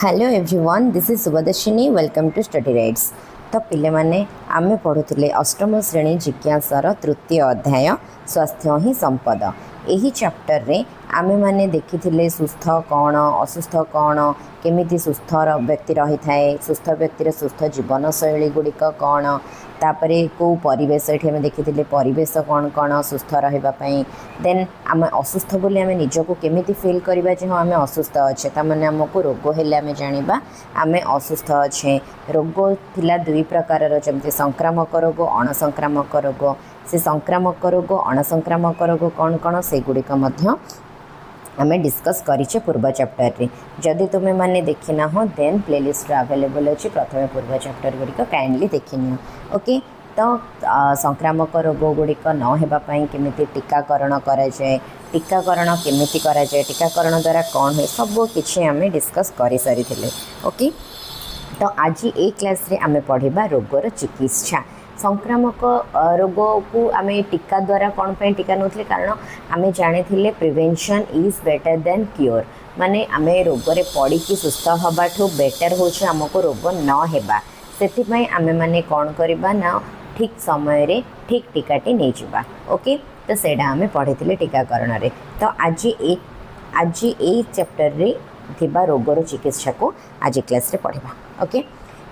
Hello everyone, this is Subhadarshini. Welcome to Study Rights. तो पिले माने आमे पढ़ुले अष्टम श्रेणी जिज्ञासार तृतीय अध्याय स्वास्थ्य ही संपद। यही चैप्टर रे आमे माने देखिथिले सुस्थ कौन असुस्थ कौन, केमिति सुस्थ व्यक्ति रही थाए, सुस्थ व्यक्तिर सुस्थ जीवन शैली गुड़िक कौन, तापरे को परिवेश ये देखी परिवेश कौन कौन सुस्थ रही। देन आम असुस्थ बोली आम निजक केमिति फिल करवा जे हाँ आम असुस्थ अच्छे, ताने आमको रोग हेले आम जाना आम असुस्थ अच्छे। रोग थिला दुई प्रकार, जमती संक्रामक रोग अणसंक्रामक रोग। से संक्रामक रोग अणसंक्रामक रोग कौन कौन से गुड़िक आम डिस्कस करिचे पूर्व चैप्टर रे। जदि तुम्हें माने देखी ना हो देन प्लेलिस्ट अवेलेबल अच्छी, प्रथम पूर्व चैप्टर गुड़िक काइंडली देखनी। ओके, तो संक्रामक रोग गुड़िक न होगापाई केमिति टीकाकरण कराए, टीकाकरण केमिति कराए, टीकाकरण द्वारा कौन हुए, सब किछि आम डिस्कस कर सारी। ओके, तो आज ए क्लास रे आम पढ़ा रोगर चिकित्सा। संक्रामक रोग को आम टीका द्वारा कौन पे टीका नौले, कारण आम जानी prevention is better than cure. माने आम रोगरे पड़ी सुस्थ हवा बेटर होचे आमको रोग न हेबा। से आम मैंने कौन करवा ना ठीक समय रे ठीक टीकाटी नहीं जावा। ओके, तो सेटा आम पढ़ी टीकाकरण रे। तो आज ए चैप्टर रे थिबा रोगर चिकित्सा को आज क्लास रे पढ़ा। ओके,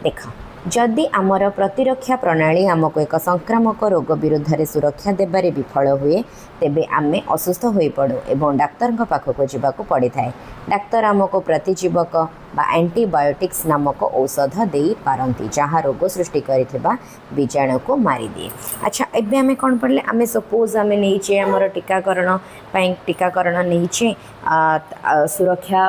देख, जदि आमर प्रतिरक्षा प्रणाली आमको एक संक्रामक रोग विरुद्ध रे सुरक्षा देबारे विफल हुए, तेबे आमे असुस्थ होई पड़ू एवं डाक्तर पाखक जावाक पड़ी थाए। डाक्तर आमको प्रतिजीवक बा एंटीबायोटिक्स नामक औषध दे पारंती, जहाँ रोग सृष्टि करिथिबा बीजाणु को मारी दिए। अच्छा, एबे आमे कौन पढ़ले, आमे सपोज आमे नहींचे आमर टीकाकरण पाई, टीकाकरण नहींचे सुरक्षा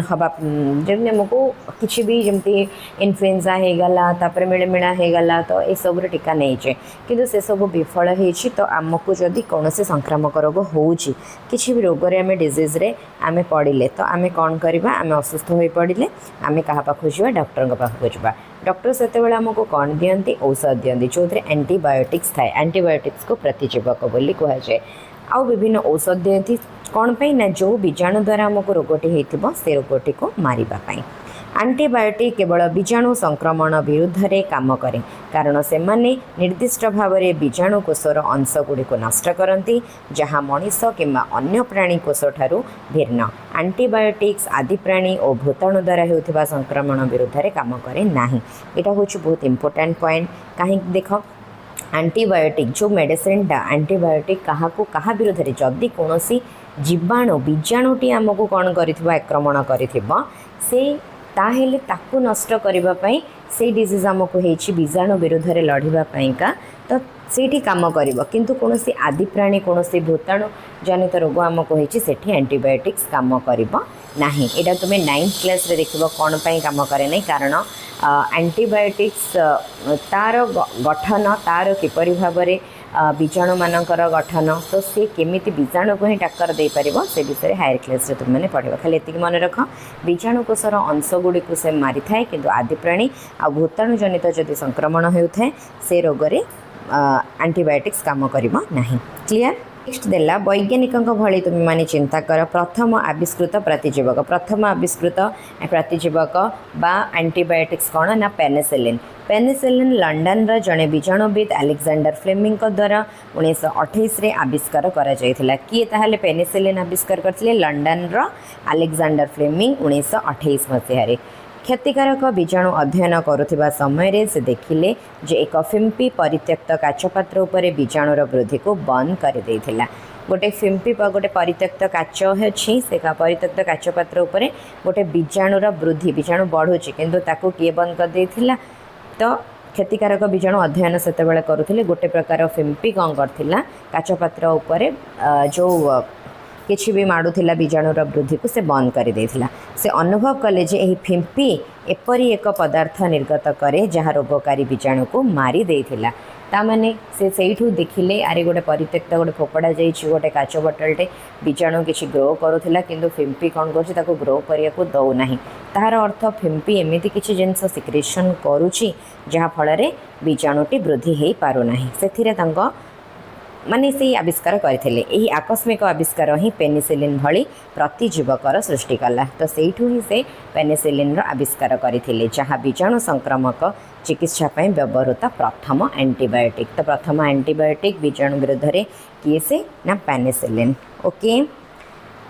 हवा जमी आमको किसी भी जमती इन्फ्लुएंजा हो गला, तापर मिलमिला हो गला, तो ये सब टीका नहींचे किंतु से सब विफल होइछि। तो आमको जदि कौन से संक्रामक रोग होउछि, किसी भी रोग रे आमे डिजीज रे आमे पड़िले, तो आमे कौन करबा, आमे असुस्थ होई पड़िले आमे कहा पाखु जावा, डॉक्टर पाखु जावा। डॉक्टर से आमको कौन दियंती, औषध दियंती जो एंटीबायोटिक्स थाए। एंटीबायोटिक्स को प्रतिजीवक बोली कह जाए। आउ विभिन्न औषध दियंती कौन पे ना, जो बीजाणु द्वारा आमको रोगटी होइथिबो से रोगटी को मारिबा पाई। एंटीबायोटिक केवल बीजाणु संक्रमण विरुद्ध रे काम करे, कारण से माने निर्दिष्ट भाव में बीजाणु कोषर अंश गुड़ी को नष्ट करती, जहाँ मनीष किंबा अन्य प्राणी कोष ठारू भिन्न। एंटीबायोटिक्स आदि प्राणी और भूताणु द्वारा होता संक्रमण विरुद्ध रे काम करे नाही। यहाँ हूँ बहुत इंपोर्टेंट पॉइंट। कहीं देख, एंटीबायोटिक जो मेडिसिन टा एंटीबायोटिक क्या विरुद्ध रे, जदि कौन जीवाणु बीजाणुटी आमको कौन कर आक्रमण कर ताहेले ताकू नष्ट करने से डिजीज आमको होती बीजाणु विरुद्ध रे लड़ाका, तो सेठी काम करिवो। किंतु कौन आदि प्राणी कौन भूताणु जनित रोग आमको होती सेठी एंटीबायोटिक्स काम करिवो नाही। एटा तुम 9th क्लास रे देखिबो कौन पाई काम करे नहीं, कारण एंटीबायोटिक्स तार गठन, तार किपरि भाव में बीजाणु मानकर गठन, तो सी केमिति बीजाणु को ही टक्कर दे पारिबो से विषय हायर क्लास रे तुमने पढ़िबो। खाली एतिक मन रख, बीजाणु कोषर अंश गुड़ी को से मारी थाए, किंतु आदि प्राणी आ भूताणु जनित जदि संक्रमण होउथाए से रोगरे एंटीबायोटिक्स काम करिबो नाही। क्लियर? नेक्स्ट देला वैज्ञानिक भली तुम माने चिंता कर, प्रथम आविष्कृत प्रतिजीवक। प्रथम आविष्कृत प्रतिजीवक बा एंटीबायोटिक्स कौन ना पेनिसिलिन। पेनिसिलिन लंडन रा जड़े बीजाणुविद अलेक्जेंडर फ्लेमिंग द्वारा 1928 रे आविष्कार करा जायथिला। किए ताहले पेनिसिलिन आविष्कार करथिले? लंडन रा अलेक्जेंडर फ्लेमिंग 1928 मसीह रे। क्षतिकारक बीजाणु अध्ययन करुवा समय से देखिले जे एक फिम्पी परित्यक्त काचपात्र उपरे बीजाणुर वृद्धि को बंद कर देथिला। गोटे फिम्पी गोटे परित्यक्त काच अच्छी, से परित्यक्त काचपात्र उपरे गोटे बीजाणुर वृद्धि, बीजाणु बढ़ुची किंतु ताकू किए बंद कर देथिला। तो क्षतिकारक बीजाणु अध्ययन से करुथिले, गोटे प्रकार फिम्पी कौन करथिला, काचपात्र उपरे जो किसी भी माड़ूला बीजाणुर वृद्धि को से बंद कर देथिला। से अनुभव कले जे एही फिम्पी एपरी एक पदार्थ निर्गत करे जहाँ रोगकारी बीजाणु को मारी देथिला। तामाने से सेठू देखिले अरे गोटे परित्यक्त गोटे फोपड़ा जाइए गोटे काच बोतलटे, बीजाणु किसी ग्रो करूला किंतु फिम्पी कौन कर ग्रो करने को दौ ना। तार अर्थ फिम्पी एमती किसी जिनस सिक्रेशन करुच्ची जहाँ फल बीजाणुटी वृद्धि हो पारना। से माने से आविष्कार करते यही आकस्मिक आविष्कार ही पेनिसिलिन भली प्रतिजीवकर सृष्टि कला। तो सेठू ही से पेनिसिलिन आविष्कार करते जहाँ बीजाणु संक्रामक चिकित्सा व्यवहृत प्रथम एंटीबायोटिक। तो प्रथम एंटीबायोटिक बीजाणु विरुद्ध में किए से ना पेनिसिलिन। ओके,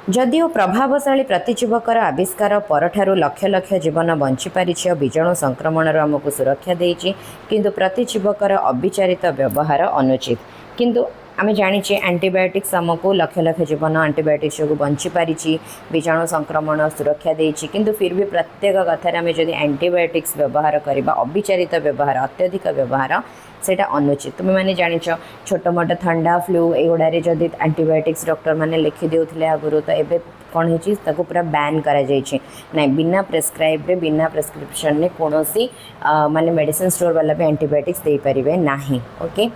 जदिओ प्रभावशाली प्रतिजीवकर आविष्कार परठारु लक्ष लक्ष जीवन बंची पारि और बीजाणु संक्रमण आमको सुरक्षा देछि, किंतु प्रतिजीवकर अविचारित व्यवहार अनुचित। किंतु आम जाचे एंटीबायोटिक्स आमको लक्ष लक्ष जीवन एंटीबायोटिक्स जो बंची पारि बीजाणु संक्रमण सुरक्षा देछि, किंतु फिर भी प्रत्येक कथार आम जदि एंटीबायोटिक्स व्यवहार करवा अविचारित व्यवहार अत्यधिक व्यवहार सेटा अनुचित। तुम मैंने जाच छोट मोट ठंडा फ्लू एगुड़े जदि एंटीबायोटिक्स डॉक्टर मैंने लिखि देउथिले आगुरु, तो एबे कौन हो पूरा बैन करा जाइछि ना, बिना प्रेस्क्राइब रे बिना प्रेस्क्रिप्शन ने कौन सी माने मेडिसिन स्टोर वाला भी एंटीबायोटिक्स दे पारिबे नाही। ओके,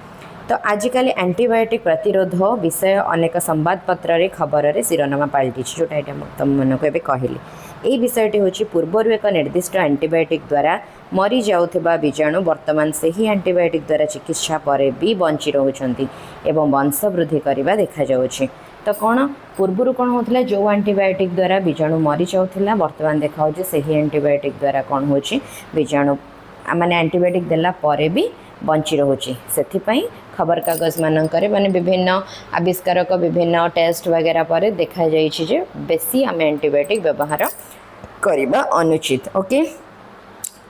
तो आजिकल एंटीबायोटिक प्रतिरोध विषय अनेक संवादपत्र रे खबर रे शिरोनामा पलटि जोटा यहाँ तुम मन को कहली। यही विषयटी हूँ पूर्वर एक निर्दिष्ट एंटीबायोटिक द्वारा मरी जाउथिबा बीजाणु वर्तमान से ही एंटीबायोटिक द्वारा चिकित्सा पर भी बंची रोचंती एवं वंश वृद्धि करने देखा जाउछि। तो कौन पूर्वर कौन होता जो एंटीबायोटिक द्वारा बीजाणु मरी जाउथिला, वर्तमान देखा से ही एंटीबायोटिक द्वारा कौन हो बीजाणु माने एंटीबायोटिक देला परे भी बंची रोचे। से खबर कागज मानक माने विभिन्न आविष्कारक विभिन्न टेस्ट वगैरह पर देखा जाइए बेसी आम एंटीबायोटिक व्यवहार करवा अनुचित। ओके,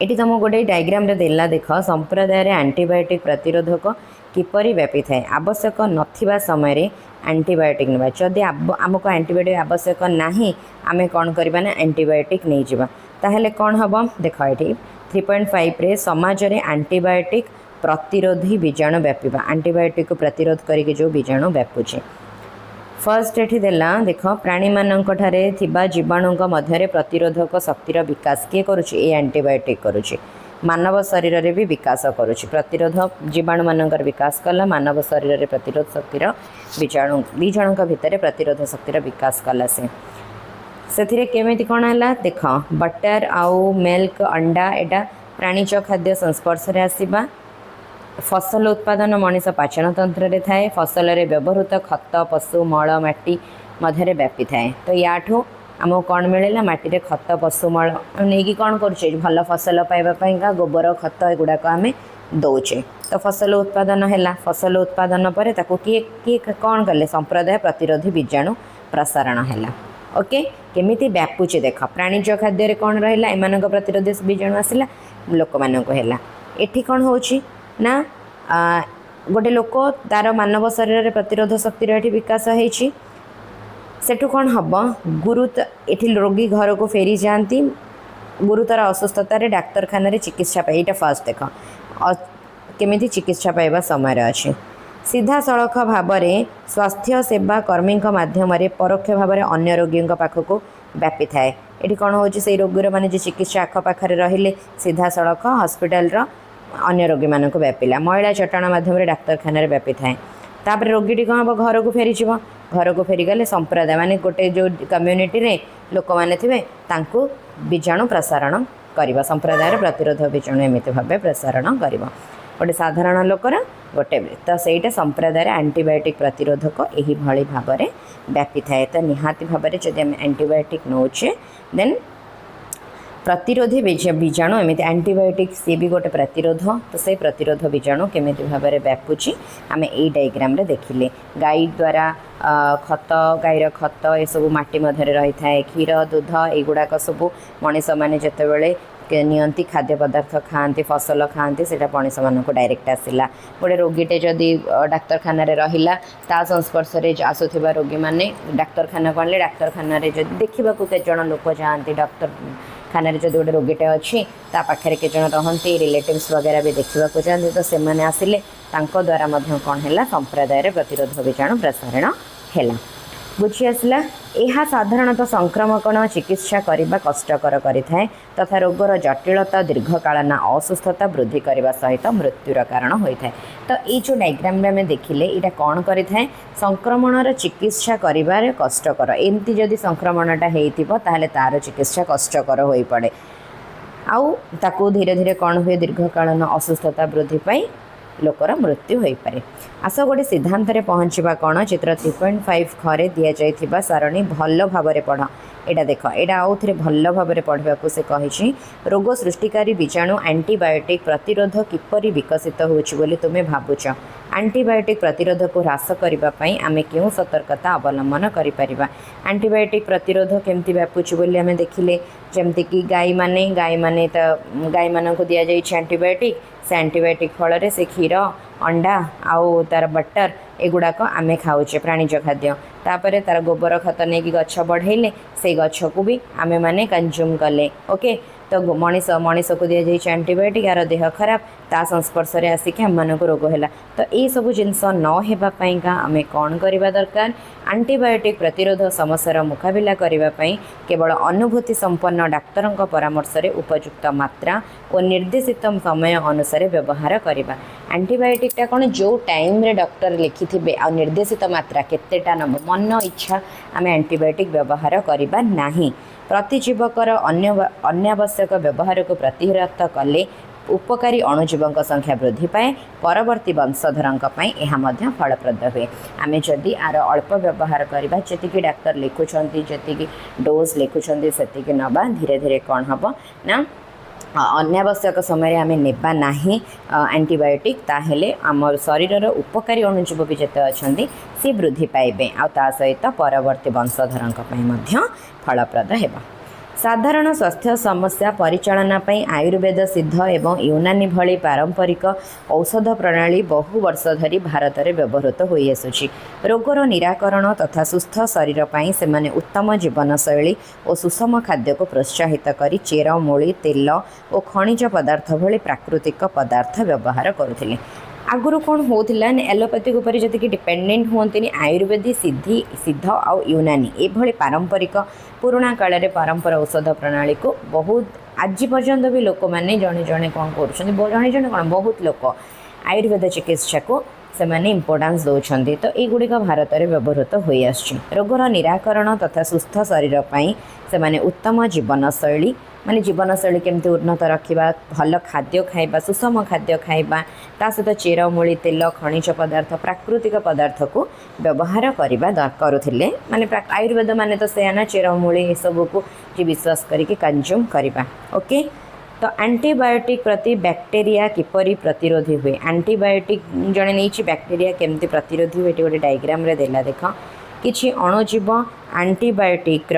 ये तुम गोटे डायग्राम रे देला देख संप्रदाय एंटीबायोटिक प्रतिरोधक किपरि व्यापी थाए। आवश्यक नथिबा समय एंटीबायोटिक ना, जदि आमको एंटीबायोटिक आवश्यक नाही आमे कौन करबा ना एंटीबायोटिक नहीं जावा, ताहेले कौन हम देख ये 3.5 रे समाज रे एंटीबायोटिक प्रतिरोधी बीजाणु व्यापीबा, एंटीबायोटिक को प्रतिरोध करके जो बीजाणु व्यापुचे। फर्स्ट ये देला देख प्राणी मानक ठारे थिबा जीवाणुक मध्य प्रतिरोधक शक्तिर विकास किए करुचे, ए एंटीबायोटिक करुचे। मानव शरीर रे भी विकास करुचे, प्रतिरोध जीवाणु मानकर विकास कला, मानव शरीर रे प्रतिरोध शक्तिर बीजाणु बीजाणुक भितर प्रतिरोध शक्तिर विकास कला। से केमिति कौन है देख बटर आउ मिल्क अंडा एटा प्राणीज खाद्य संस्पर्श रे आसीबा। फसल उत्पादन मनीष पाचन तंत्र रे थाए, फसल रे व्यवहृत खत पशु मल माटी मध्य व्यापी थाए। तो याठू आमको कौन मिलला माटी रे खत पशु मल नहीं कौन करुचे भल फसल पाइबा गोबर खत एगुड़ाक आम दौचे। तो फसल उत्पादन है, फसल उत्पादन पर ताको किए किए कौन कले संप्रदाय प्रतिरोधी बीजाणु प्रसारण है। ओके, केमिति व्यापुचे देख प्राणीज खाद्य कौन रहा एम प्रतिरोधी बीजाणु आसला लोक मानक है। एठी कौन होची ना गोटे लोक तार मानव शरीर रे प्रतिरोध शक्ति ये विकास होती, सेठू कौन हम ये रोगी घर को फेरी जाती गुरुतर अस्वस्थता डाक्तरखाना रे चिकित्सा पाई। यहाँ फास्ट देख केमिति चिकित्सा पाइबा समय अच्छे सीधा सड़क भाव में स्वास्थ्य सेवा कर्मी मध्यम परोक्ष भाव में अन्य रोगी पाखक व्यापी थाए। ये कौन हो रोगीर माने जो चिकित्सा आखपाखे रहिले सीधा सड़क हस्पिटाल अन्य रोगी मान को व्यापिला, महिला चटाण मध्यम डाक्तरखाना व्यापी थाए। तापर रोगी कौन हम घर को फेरी घर को फेरीगले संप्रदाय माने गोटे जो कम्युनिटी रे लोक मैंने थे बीजाणु प्रसारण करवा, संप्रदाय प्रतिरोध बीजाणु एमती भाव प्रसारण कर गोटे साधारण लोकर गोटे तो सहीटा संप्रदाय एंटीबायोटिक प्रतिरोधक यही भाई भाव में व्यापी थाए। तो निहाती भाव में जब आम एंटीबायोटिक नौचे देन प्रतिरोधी बीजाणु एमती एंटीबायोटिक सी भी गोटे प्रतिरोध, तो से प्रतिरोध बीजाणु केमिति भाव में व्यापुची आम यही डायग्राम रे देखिले। गाई द्वारा खत गाईर खत ये सब माटी मध्य रही थाए, क्षीर दूध युड़ाक सब मनीष मैंने जितेबले नियंती खाद्य पदार्थ खाती फसल खाती से मनीष मान को डायरेक्ट आसला। गोटे रोगीटे जदि डाक्तरखाना रहा ता संस्पर्श में आसुवा रोगी मैंने डाक्तरखाना कहले डाक्तरखाना देखा केतजन लोक जाती डाक्तरखाना जब गोटे रोगीटे अच्छी पाखे केतजन रहती रिलेटिव्स वगैरह भी देखा चाहते, तो से आसिले द्वारा कौन है संप्रदाय प्रतिरोध बीजाणु प्रसारण है। बुझी आसला यह साधारणतः संक्रमण चिकित्सा करने कष्टकर करें तथा रोगर जटिलता दीर्घकालीन असुस्थता वृद्धि करने सहित मृत्युर कारण होता है। तो ये जो डायग्राम में आम देखिले यहाँ कौन करें संक्रमणर चिकित्सा कर कष्टकर, एमती जदि संक्रमणटा होता तार चिकित्सा कष्टकर हो पड़े आउ ताकू धीरे धीरे कौन हुए दीर्घकालीन असुस्थता वृद्धि पाई लोकर मृत्यु हो पारे। आस गोटे सिद्धांत पहुँचवा कौन चित्र 3.5 खरे दि जाइथिबा सारणी भल भाव पढ़। एटा देख एटा आउ थे भल भाव पढ़ा से कही रोग सृष्टिकारी बीजाणु एंटीबायोटिक प्रतिरोध किपरि विकसित होली तुम्हें भावुच। एंटीबायोटिक प्रतिरोध को ह्रास करने आम क्यों सतर्कता अवलंबन करें। एंटीबायोटिक प्रतिरोध केमती व्यापुची बोली आम देखिले जमती कि गाई माने गाई मान को दि जाए एंटीबायोटिक से एंटीबायोटिक फल से क्षीर अंडा आउ तार बटर एगुड़ाक आम खाऊे प्राणीज खाद्य तापर तार गोबर खत नहीं गछ बढ़ेले से गछ को भी आमे माने कंज्यूम कले। ओके तो मनीष को दि जाए एंटीबायोटिक यार देह खराब ता संस्पर्श में आसिक आम को रोग है। तो ये सब जिनस नवापाईका आम कौन करवा दरकार एंटीबायोटिक प्रतिरोध समस्यार मुकाबला करने केवल अनुभूति संपन्न डाक्तर परामर्श से उपयुक्त मात्रा और निर्देशित समय अनुसार व्यवहार करवा। एंटीबायोटिकटा कौन जो टाइम रे डॉक्टर लिखि थे आ निर्देशित मात्रा केतेटा नब मन इच्छा आम एंटीबायोटिक व्यवहार करवा नहीं। प्रतिजीवकर अनावश्यक व्यवहार को प्रतिहत कले उपकारी अणुजीवों संख्या वृद्धि पाए परवर्ती वंशधरों यह फलप्रद हुए। आम जदि आर अल्प व्यवहार करवा जी डाक्तर लिखुंट जी डोज लिखुंट से नवा धीरे धीरे कौन हम ना अनावश्यक समय आम नेबा नहीं एंटीबायोटिक ताहेले आम शरीर उपकारी अणुजीव भी जिते अच्छा सी वृद्धि पाइबे आ सहित परवर्ती वंशधरों फलप्रद हेबा। साधारण स्वास्थ्य समस्या परिचालना आयुर्वेद सिद्ध एवं यूनानी भली पारंपरिक औषध प्रणाली बहु वर्ष धरी भारत में व्यवहृत हो आसुछि। रोगर निराकरण तथा सुस्थ शरीर पाई से उत्तम जीवनशैली और सुषम खाद्य को प्रोत्साहित करी चेरमूली तेल और खनिज पदार्थ भली प्राकृतिक पदार्थ व्यवहार करुथिले। आगुरी कौन होता एलोपैथिक उपर जी डिपेंडेंट हुए आयुर्वेद सिद्ध आउ यूनानी ये पारंपरिक पुराणा काल में परंपरा औषध प्रणाली को बहुत आज पर्यंत भी लोक मैंने जड़े जड़े कौन कर जड़े जड़े कौन बहुत लोक आयुर्वेद चिकित्सा को से मैंने इम्पोर्टान्स दौरान। तो युड़िक भारत में व्यवहृत हो आसुछि। रोगर निराकरण तथा सुस्थ शरीर से मैंने उत्तम जीवनशैली माने जीवनशैली केमती उन्नत रखा भल खाद्य खाइबा सुषम खाद्य खाइबा ता सहित चेरमूली तेल खनिज पदार्थ प्राकृतिक पदार्थ को व्यवहार करवा करुथिले माने आयुर्वेद माने तो से ना चेरमूली ये सब को विश्वास करके कंज्यूम करवा। ओके तो एंटीबायोटिक प्रति बैक्टेरिया किपरि प्रतिरोधी हुए एंटीबायोटिक जड़े नहीं बैक्टेरिया केमती प्रतिरोधी हुए गोटे डायग्राम रे देला देख किछि अणुजीव एंटीबायोटिक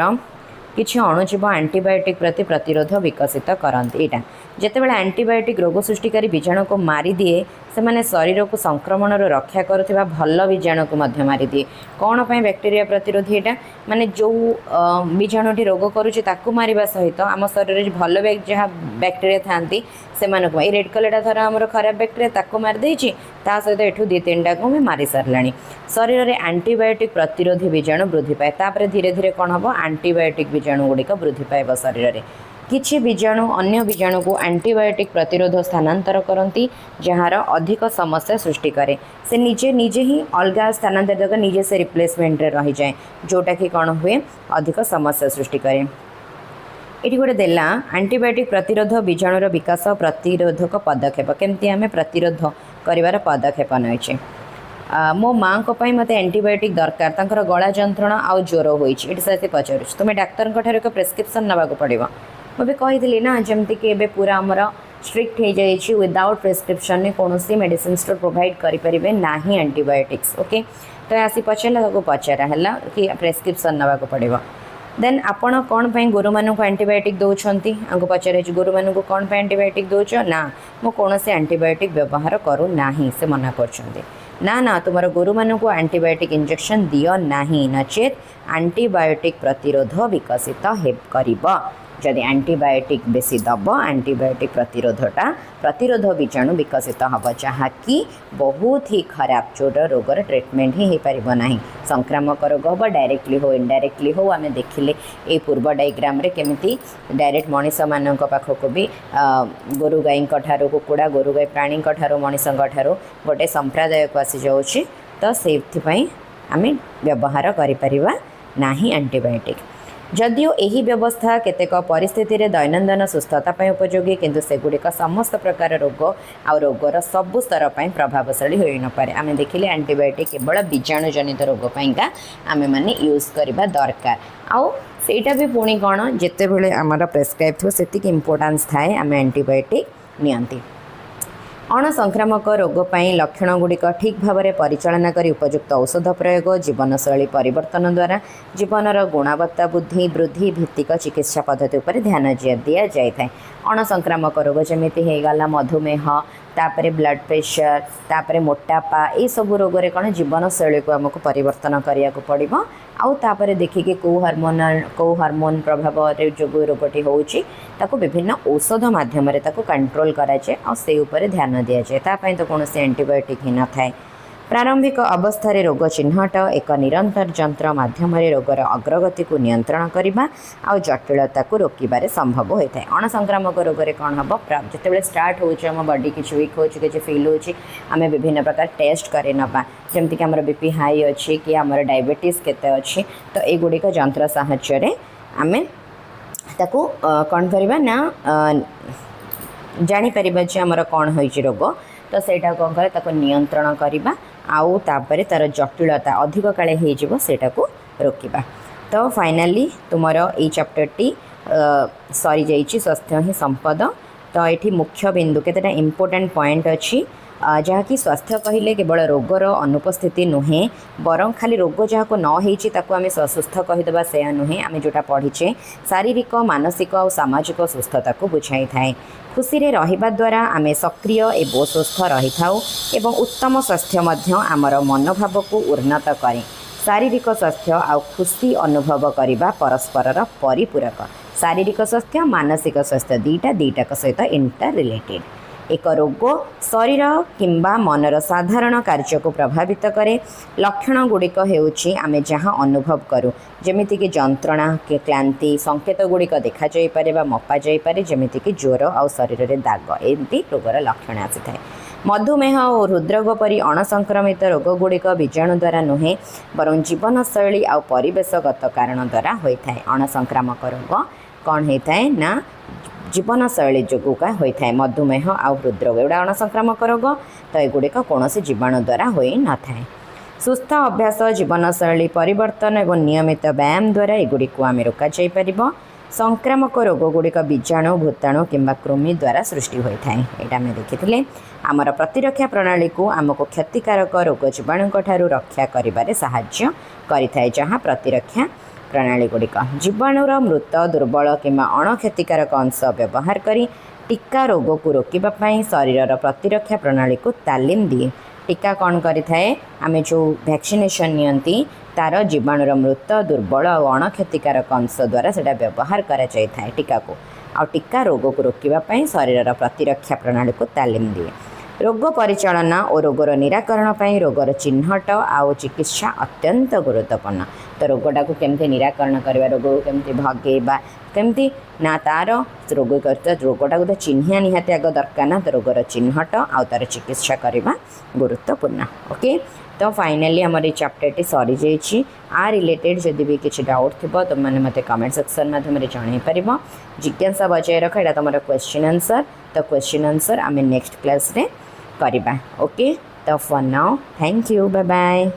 किछि अणुजीव एंटीबायोटिक प्रति प्रतिरोध विकसित करती। यहाँ जितेबाला एंटीबायोटिक रोग सृष्टिकारी बीजाणु को मारी दिए से माने शरीर को संक्रमण रक्षा करुवा भल बीजाणु को मारी दिए। कौन पर बैक्टेरिया प्रतिरोधी यहाँ माने जो बीजाणुटी रोग करुच्ची ताकू मारिबा सहित आम शरीर भल जहाँ बैक्टेरिया थांती से ये रेड कलरटा थर आम खराब बैक्टेरिया ताकू मारिदे ता सहित एठू 2-3टा को भी मारी सारा शरीर में एंटीबायोटिक प्रतिरोधी बीजाणु वृद्धि पाए तापर धीरे धीरे कौन हम एंटीबायोटिक बीजाणु गुड़िक वृद्धि पाइब शरीर में। किछि बीजाणु अन्य बीजाणु को एंटीबायोटिक प्रतिरोध स्थानांतर करती जार अधिक समस्या सृष्टि करे से निजे निजे ही अलग स्थानांतरित निजे से रिप्लेसमेंट रही जाए जोटा कि कौन हुए अधिक समस्या सृष्टि करे। ये गोटे देला एंटीबायोटिक प्रतिरोध बीजाणुर विकास प्रतिरोधक पदक्षेप केमती आम प्रतिरोध कर पदक्षेप नहींचे। मो माँ को मत एंटीबायोटिक दरकार तांकर गला जंत्रणा आउ ज्वर होती से पचार तुम्हें डाक्तर एक प्रेस्क्रिप्शन नाक पड़ो मुझे कही ना जमती कि एबे पूरा आमर स्ट्रिक्ट हो जाए विदाउट प्रेस्क्रिप्शन में कौन सी मेडिसिन स्टोर प्रोवाइड करें ना एंटीबायोटिक्स। ओके तो आसी पचारा पचारा है कि प्रेस्क्रिप्शन नाक पड़ो देन आपण कौन पर गोरु मानक एंटीबायोटिक दौरान आमको पचारे गोरु मानक कौन पर एंटीबायोटिक दौच ना मु कौन से एंटीबायोटिक व्यवहार करू ना से मना कर ना तुम गोरु मानक एंटीबायोटिक इंजेक्शन दियो नहीं नचेत एंटीबायोटिक प्रतिरोध विकसित कर जदि एंटीबायोटिक बेसी दब एंटीबायोटिक प्रतिरोध बीजाणु विकसित हम जहाँकि बहुत ही खराब जोर रोगर ट्रिटमेंट ही हो पार ना संक्रामक रोग हम डायरेक्टली हो इनडायरेक्टली हो आम देखिले ये पूर्व डायग्राम रे केमिति डायरेक्ट मनीष मान पाखक भी गोरु गाई कुकुड़ा गोरु गाई प्राणी मनीष गोटे संप्रदाय को आसी जाऊँगी तो से आम व्यवहार करें ना एंटीबायोटिक। जदिओ यही व्यवस्था केतेक परिस्थिति रे दैनन्दिन सुस्थता ପାଇଁ उपयोगी किंतु सेगुड़िक समस्त प्रकार रोग आ रोगर सबु स्तर पर प्रभावशाली हो न पारे। आमे देखिले एंटीबायोटिक केवल बीजाणु जनित रोग पाइंका आमे माने यूज करबा दरकार आउ सेटा भी पुणी कौन जिते बड़े आमर प्रेस्क्राइब थो सेतिक इम्पोर्टान्स थाए आम एंटीबायोटिक नियंती। अणसंक्रामक रोग पर लक्षण गुड़िक ठीक भाव में परिचालना करी उपयुक्त औषध प्रयोग जीवनशैली परिवर्तन द्वारा जीवनर गुणवत्ता बुद्धि वृद्धि भित्तिक चिकित्सा पद्धति उपर ध्यान दि जाए। अणसंक्रामक रोग जमीती होगला मधुमेह तापरे ब्लड प्रेशर तापरे मोटापा ये सब रोग रे कौन जीवनशैली को आमको परिवर्तन करिया को पड़िबो आउ तापरे देखिए कौ हार्मोन प्रभाव जो रोगटी होउची ताको विभिन्न औषध माध्यम कंट्रोल कराए और से ऊपर ध्यान दि जाए तापाई तो कौन से एंटीबायोटिक ही न थाए। प्रारंभिक अवस्था रोग चिन्हट एक निरंतर जंत्र माध्यम रोगर अग्रगति को नियंत्रण करने आ जटिलता को रोकबार संभव होता है। अणसंक्रामक रोग में कौन हम जिते स्टार्ट हो बॉडी किसी वीक हो फिल होमें विभिन्न प्रकार टेस्ट करे नवा जमीक आम बीपी हाई अच्छी कि आम डायबिटीज केते अच्छी तो युड़िक जंत्र साहाय्य आम ताकू कौन करवा ना जापर आमर कौन हो रोग तो सहीटा कौन करे ताको नियंत्रण करवा आउ तापर तार जटिलता अधिक काले होटा को रोकवा। तो फाइनाली तुमर ये चैप्टरटी सरी जाइए स्वास्थ्य ही संपद। तो ये मुख्य बिंदु केतेटा इंपोर्टेंट पॉइंट अच्छी जहाँकि स्वास्थ्य कहले केवल रोगर अनुपस्थिति नुहे बरं खाली रोग जहाँ को नमें सुस्थ कहीदेवा से नुहे आम जोटा पढ़ीचे शारीरिक मानसिक और सामाजिक सुस्थता को बुझाई थाए। खुशी रे रहिबा द्वारा आम सक्रिय एवं सुस्थ रही था एवं उत्तम स्वास्थ्य आमर मनोभाव को उन्नत करे। शारीरिक स्वास्थ्य आ खुशी अनुभव करने परस्पर परिपूरक। शारीरिक स्वास्थ्य मानसिक स्वास्थ्य दुईटा सहित इंटर रिलेटेड। एक रोग शरीर किंबा मनर साधारण कार्य को प्रभावित करे। लक्षण गुड़िक होउछि आमे जहाँ अनुभव करूँ जमीक जंत्रणा के क्लांति संकेत गुड़िक देखा जापे मपा जापे जमीक ज्वर आ शरीर में दाग एमती रोगर लक्षण आसी थाए। मधुमेह और हृदरोग परी अणसंक्रमित रोग गुड़िक बीजाणु द्वारा नुहे बरं जीवनशैली आ परिवेशगत कारण द्वारा होता है। अणसंक्रामक रोग कौन होता है ना जीवनशैली जोगुका होता है। मधुमेह आ हृदरोग एगुड़ा अणसंक्रामक रोग तो युड़िक कौन से जीवाणु द्वारा हो न थाए। सुस्थ अभ्यास जीवनशैली परिवर्तन और नियमित व्यायाम द्वारा युड़िक आम रोक जापर। संक्रामक रोग गुड़िक बीजाणु भूताणु किंबा कृमि द्वारा सृष्टि होता है। यहाँ आम देखी आमर प्रतिरक्षा प्रणाली को आमको क्षतिकारक रोग जीवाणु रक्षा कर साहाय्य करें जहाँ प्रतिरक्षा प्रणाली गुड़िक जीवाणुर मृत दुर्बल किंबा अणक्षतिकारक अंश व्यवहार करी टीका रोग को रोकने शरीर प्रतिरक्षा प्रणाली को तालीम दिए। टीका कौन करें आम जो वैक्सीनेशन नियंती तार जीवाणुर मृत दुर्बल और अणक्षतिकारक अंश द्वारा से व्यवहार करा टीका को आ टीका रोग को रोकने शरीर प्रतिरक्षा प्रणाली को तालीम दिए। रोग परिचालना और रोगर निराकरण पर रोगर चिन्हट आउ चिकित्सा अत्यंत गुरुत्वपूर्ण। तो रोगटा को केमती निराकरण करवा रोग को केमती भगेबा केमती ना तार रोग रोगटा को तो चिन्हिया निहाती आग दरकार ना तो रोगर चिन्हट आउ तार चिकित्सा करवा गुरुत्वपूर्ण। ओके तो फाइनाली आम ये चैप्टरटी सरी जाइए। आ रिलेटेड जदि भी किसी डाउट थी तो मैंने मत कमेंट सेक्शन माध्यम जन पार। जिज्ञासा बजाय रख यहाँ तुम क्वेश्चन आंसर तो क्वेश्चन आंसर आम नेक्स्ट क्लास रे करवा। ओके तो for now thank you bye bye.